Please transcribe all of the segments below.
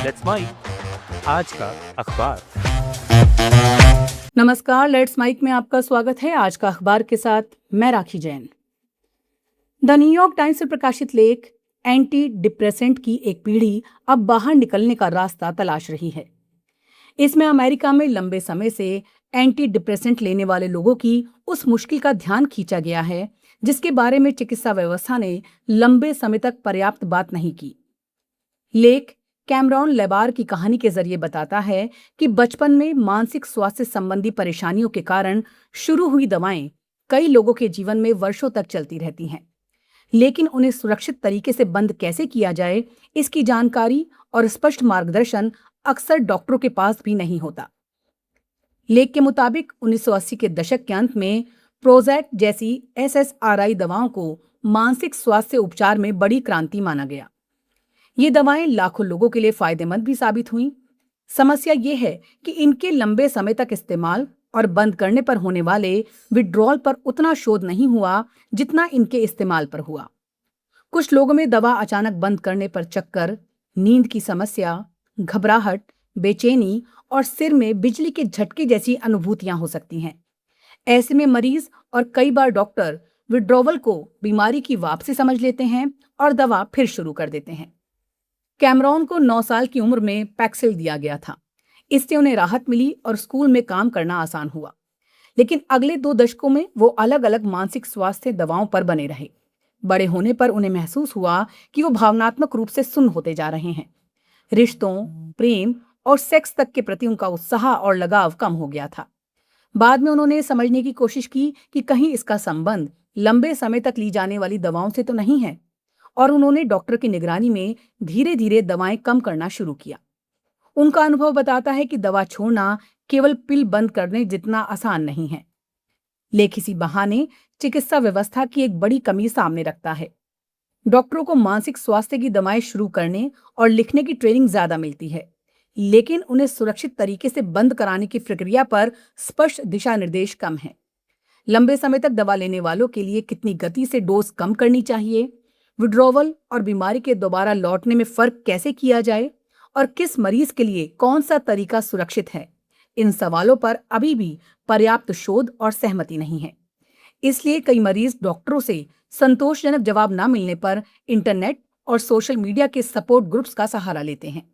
Let's mic आज का अखबार। नमस्कार, लेट्स माइक में आपका स्वागत है। आज का अखबार के साथ मैं राखी जैन। द न्यूयॉर्क टाइम्स से प्रकाशित लेख एंटी डिप्रेसेंट की एक पीढ़ी अब बाहर निकलने का रास्ता तलाश रही है। इसमें अमेरिका में लंबे समय से एंटी डिप्रेसेंट लेने वाले लोगों की उस मुश्किल का ध्यान खींचा गया है जिसके बारे में चिकित्सा व्यवस्था ने लंबे समय तक पर्याप्त बात नहीं की। लेख कैमरॉन लेबार की कहानी के जरिए बताता है कि बचपन में मानसिक स्वास्थ्य संबंधी परेशानियों के कारण शुरू हुई दवाएं कई लोगों के जीवन में वर्षों तक चलती रहती हैं, लेकिन उन्हें सुरक्षित तरीके से बंद कैसे किया जाए, इसकी जानकारी और स्पष्ट मार्गदर्शन अक्सर डॉक्टरों के पास भी नहीं होता। लेख के मुताबिक 1980 के दशक के अंत में प्रोजैक जैसी एसएसआरआई दवाओं को मानसिक स्वास्थ्य उपचार में बड़ी क्रांति माना गया। ये दवाएं लाखों लोगों के लिए फायदेमंद भी साबित हुईं। समस्या ये है कि इनके लंबे समय तक इस्तेमाल और बंद करने पर होने वाले विड्रॉल पर उतना शोध नहीं हुआ जितना इनके इस्तेमाल पर हुआ। कुछ लोगों में दवा अचानक बंद करने पर चक्कर, नींद की समस्या, घबराहट, बेचैनी और सिर में बिजली के झटके जैसी अनुभूतियां हो सकती हैं। ऐसे में मरीज और कई बार डॉक्टर विड्रॉवल को बीमारी की वापसी समझ लेते हैं और दवा फिर शुरू कर देते हैं। कैमरॉन को 9 साल की उम्र में पैक्सिल दिया गया था। इससे उन्हें राहत मिली और स्कूल में काम करना आसान हुआ, लेकिन अगले 2 दशकों में वो अलग अलग मानसिक स्वास्थ्य दवाओं पर बने रहे। बड़े होने पर उन्हें महसूस हुआ कि वो भावनात्मक रूप से सुन्न होते जा रहे हैं। रिश्तों, प्रेम और सेक्स तक के प्रति उनका उत्साह और लगाव कम हो गया था। बाद में उन्होंने समझने की कोशिश की कि कहीं इसका संबंध लंबे समय तक ली जाने वाली दवाओं से तो नहीं है, और उन्होंने डॉक्टर की निगरानी में धीरे धीरे दवाएं कम करना शुरू किया। उनका अनुभव बताता है कि दवा छोड़ना केवल पिल बंद करने जितना आसान नहीं है। लेख इसी बहाने चिकित्सा व्यवस्था की एक बड़ी कमी सामने रखता है। डॉक्टरों को मानसिक स्वास्थ्य की दवाएं शुरू करने और लिखने की ट्रेनिंग ज्यादा मिलती है, लेकिन उन्हें सुरक्षित तरीके से बंद कराने की प्रक्रिया पर स्पष्ट दिशा निर्देश कम है। लंबे समय तक दवा लेने वालों के लिए कितनी गति से डोज कम करनी चाहिए, विड्रॉवल और बीमारी के दोबारा लौटने में फर्क कैसे किया जाए और किस मरीज के लिए कौन सा तरीका सुरक्षित है, इन सवालों पर अभी भी पर्याप्त शोध और सहमति नहीं है। इसलिए कई मरीज डॉक्टरों से संतोषजनक जवाब न मिलने पर इंटरनेट और सोशल मीडिया के सपोर्ट ग्रुप्स का सहारा लेते हैं।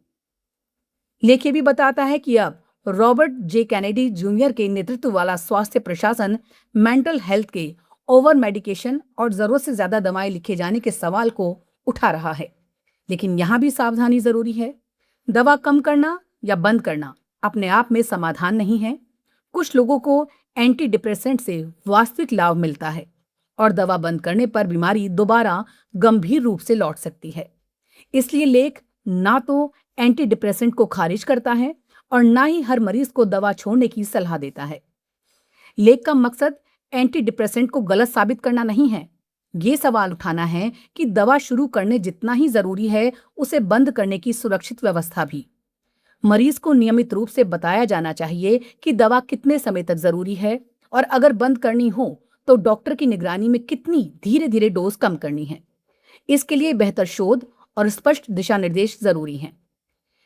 लेख ये भी बताता है कि अब रॉबर्ट जे कैनेडी जूनियर के नेतृत्व वाला स्वास्थ्य प्रशासन मेंटल हेल्थ के ओवर मेडिकेशन और जरूरत से ज्यादा दवाएं लिखे जाने के सवाल को उठा रहा है, लेकिन यहां भी सावधानी जरूरी है। दवा कम करना या बंद करना अपने आप में समाधान नहीं है। कुछ लोगों को एंटी डिप्रेसेंट से वास्तविक लाभ मिलता है और दवा बंद करने पर बीमारी दोबारा गंभीर रूप से लौट सकती है। इसलिए लेख ना तो एंटी डिप्रेसेंट को खारिज करता है और ना ही हर मरीज को दवा छोड़ने की सलाह देता है। लेख का मकसद एंटी डिप्रेसेंट को गलत साबित करना नहीं है। ये सवाल उठाना है कि दवा शुरू करने जितना ही जरूरी है उसे बंद करने की सुरक्षित व्यवस्था भी। मरीज को नियमित रूप से बताया जाना चाहिए कि दवा कितने समय तक जरूरी है और अगर बंद करनी हो तो डॉक्टर की निगरानी में कितनी धीरे धीरे डोज कम करनी है। इसके लिए बेहतर शोध और स्पष्ट दिशा निर्देश जरूरी हैं।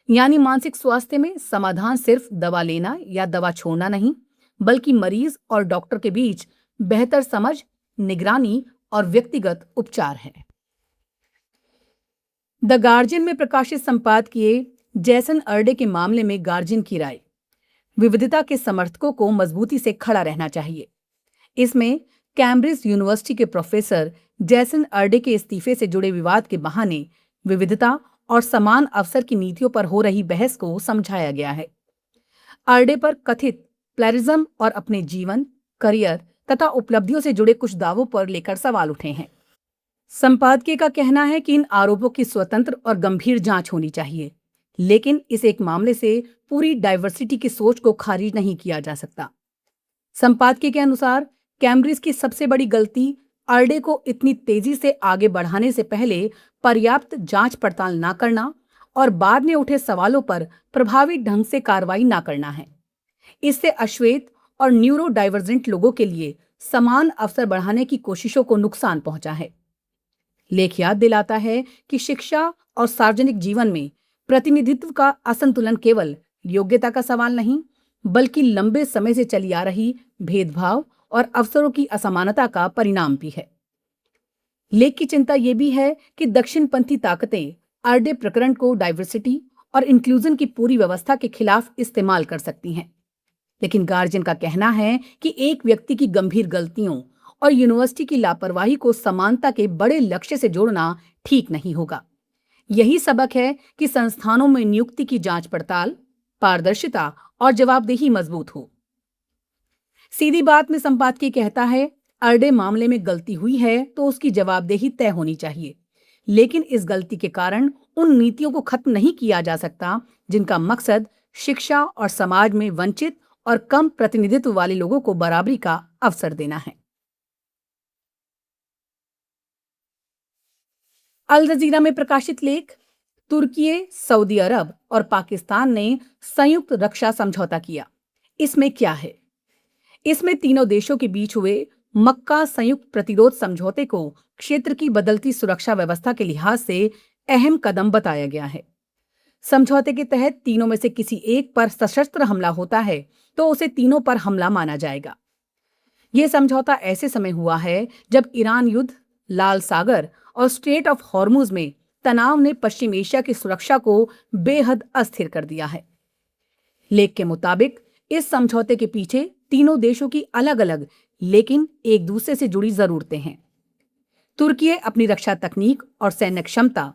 यानी मानसिक स्वास्थ्य में समाधान सिर्फ दवा लेना या दवा छोड़ना नहीं, बल्कि मरीज और डॉक्टर के बीच बेहतर समझ, निगरानी और व्यक्तिगत उपचार है। द गार्जियन में प्रकाशित संपादकीय जैसन अर्डे के मामले में गार्जियन की राय, विविधता के समर्थकों को मजबूती से खड़ा रहना चाहिए। इसमें कैम्ब्रिज यूनिवर्सिटी के प्रोफेसर जैसन अर्डे के इस्तीफे से जुड़े विवाद के बहाने विविधता और समान अवसर की नीतियों पर हो रही बहस को समझाया गया है। अर्डे पर कथित प्लेरिज्म और अपने जीवन, करियर तथा उपलब्धियों से जुड़े कुछ दावों पर लेकर सवाल उठे हैं। संपादकीय का कहना है कि इन आरोपों की स्वतंत्र और गंभीर जांच होनी चाहिए, लेकिन इस एक मामले से पूरी डाइवर्सिटी की सोच को खारिज नहीं किया जा सकता। संपादकीय के अनुसार कैम्ब्रिज की सबसे बड़ी गलती अर्डे को इतनी तेजी से आगे बढ़ाने से पहले पर्याप्त जांच पड़ताल न करना और बाद में उठे सवालों पर प्रभावी ढंग से कार्रवाई न करना है। इससे अश्वेत और न्यूरो डाइवर्जेंट लोगों के लिए समान अवसर बढ़ाने की कोशिशों को नुकसान पहुंचा है। लेख याद दिलाता है कि शिक्षा और सार्वजनिक जीवन में प्रतिनिधित्व का असंतुलन केवल योग्यता का सवाल नहीं, बल्कि लंबे समय से चली आ रही भेदभाव और अवसरों की असमानता का परिणाम भी है। लेख की चिंता यह भी है कि दक्षिणपंथी ताकतें आरडे प्रकरण को डाइवर्सिटी और इंक्लूजन की पूरी व्यवस्था के खिलाफ इस्तेमाल कर सकती हैं। लेकिन गार्जियन का कहना है कि एक व्यक्ति की गंभीर गलतियों और यूनिवर्सिटी की लापरवाही को समानता के बड़े लक्ष्य से जोड़ना ठीक नहीं होगा। यही सबक है कि संस्थानों में नियुक्ति की जांच पड़ताल, पारदर्शिता और जवाबदेही मजबूत हो। सीधी बात में संपादकीय कहता है, आरडे मामले में गलती हुई है तो उसकी जवाबदेही तय होनी चाहिए, लेकिन इस गलती के कारण उन नीतियों को खत्म नहीं किया जा सकता जिनका मकसद शिक्षा और समाज में वंचित और कम प्रतिनिधित्व वाले लोगों को बराबरी का अवसर देना है। अल जजीरा में प्रकाशित लेख, तुर्की, सऊदी अरब और पाकिस्तान ने संयुक्त रक्षा समझौता किया। इसमें क्या है? इसमें तीनों देशों के बीच हुए मक्का संयुक्त प्रतिरोध समझौते को क्षेत्र की बदलती सुरक्षा व्यवस्था के लिहाज से अहम कदम बताया गया है। समझौते के तहत तीनों में से किसी एक पर सशस्त्र हमला होता है तो उसे तीनों पर हमला माना जाएगा। यह समझौता ऐसे समय हुआ है जब ईरान युद्ध, लाल सागर और स्ट्रेट ऑफ हॉर्मुज में तनाव ने पश्चिम एशिया की सुरक्षा को बेहद अस्थिर कर दिया है। लेख के मुताबिक इस समझौते के पीछे तीनों देशों की अलग अलग लेकिन एक दूसरे से जुड़ी जरूरतें हैं। तुर्की अपनी रक्षा तकनीक और सैन्य क्षमता,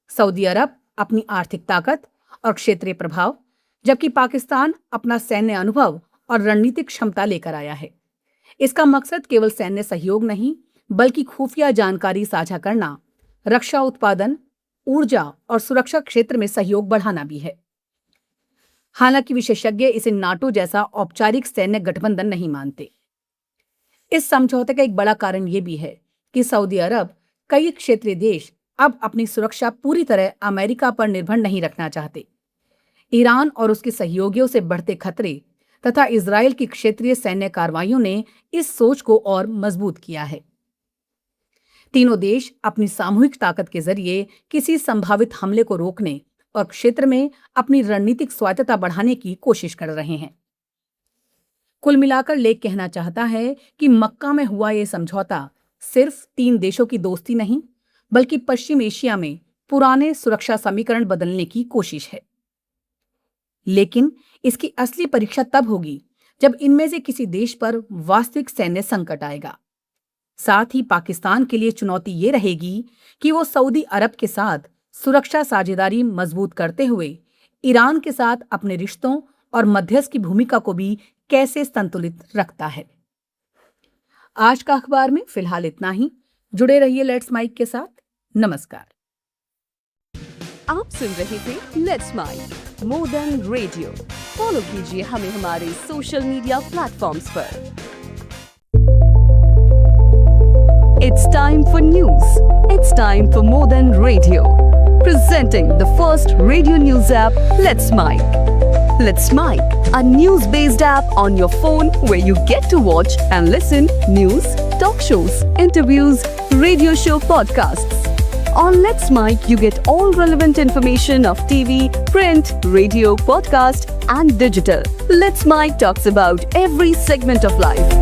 सऊदी अरब अपनी आर्थिक ताकत और क्षेत्रीय प्रभाव, जबकि पाकिस्तान अपना सैन्य अनुभव और रणनीतिक क्षमता लेकर आया है। इसका मकसद केवल सैन्य सहयोग नहीं, बल्कि खुफिया जानकारी साझा करना, रक्षा उत्पादन, ऊर्जा और सुरक्षा क्षेत्र में सहयोग बढ़ाना भी है। हालांकि विशेषज्ञ इसे नाटो जैसा औपचारिक सैन्य गठबंधन नहीं मानते। इस समझौते का एक बड़ा कारण यह भी है कि सऊदी अरब, कई क्षेत्रीय देश अब अपनी सुरक्षा पूरी तरह अमेरिका पर निर्भर नहीं रखना चाहते। ईरान और उसके सहयोगियों से बढ़ते खतरे तथा इजरायल की क्षेत्रीय सैन्य कार्रवाइयों ने इस सोच को और मजबूत किया है। तीनों देश अपनी सामूहिक ताकत के जरिए किसी संभावित हमले को रोकने और क्षेत्र में अपनी रणनीतिक स्वायत्तता बढ़ाने की कोशिश कर रहे हैं। कुल मिलाकर लेख कहना चाहता है कि मक्का में हुआ यह समझौता सिर्फ तीन देशों की दोस्ती नहीं, बल्कि पश्चिम एशिया में पुराने सुरक्षा समीकरण बदलने की कोशिश है। लेकिन इसकी असली परीक्षा तब होगी जब इनमें से किसी देश पर वास्तविक सैन्य संकट आएगा। साथ ही पाकिस्तान के लिए चुनौती ये रहेगी कि वो सऊदी अरब के साथ सुरक्षा साझेदारी मजबूत करते हुए ईरान के साथ अपने रिश्तों और मध्यस्थ की भूमिका को भी कैसे संतुलित रखता है। आज का अखबार में फिलहाल इतना ही। जुड़े रहिए लेट्स माइक के साथ। नमस्कार। आप सुन रहे थे let's mic more than radio. Follow कीजिए हमें हमारे सोशल मीडिया प्लेटफॉर्म्स पर। It's time for news. It's time for more than radio. Presenting the first radio news app, Let's Mic. Let's Mic, a news-based app on your phone where you get to watch and listen news, talk shows, interviews, radio show podcasts. On Let's Mic, you get all relevant information of TV, print, radio, podcast, and digital. Let's Mic talks about every segment of life.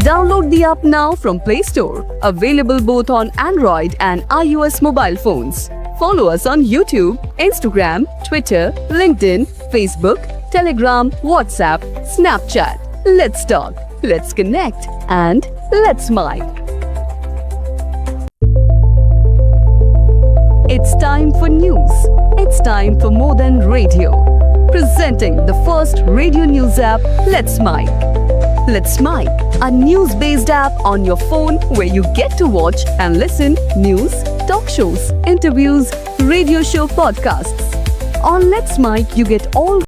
Download the app now from Play Store. Available both on Android and iOS mobile phones. Follow us on YouTube, Instagram, Twitter, LinkedIn, Facebook, Telegram, WhatsApp, Snapchat. Let's talk, let's connect, and let's mic. It's time for news. It's time for more than radio. Presenting the first radio news app, Let's Mic. Let's Mic, a news-based app on your phone where you get to watch and listen news, talk shows, interviews, radio show podcasts. On Let's Mic, you get all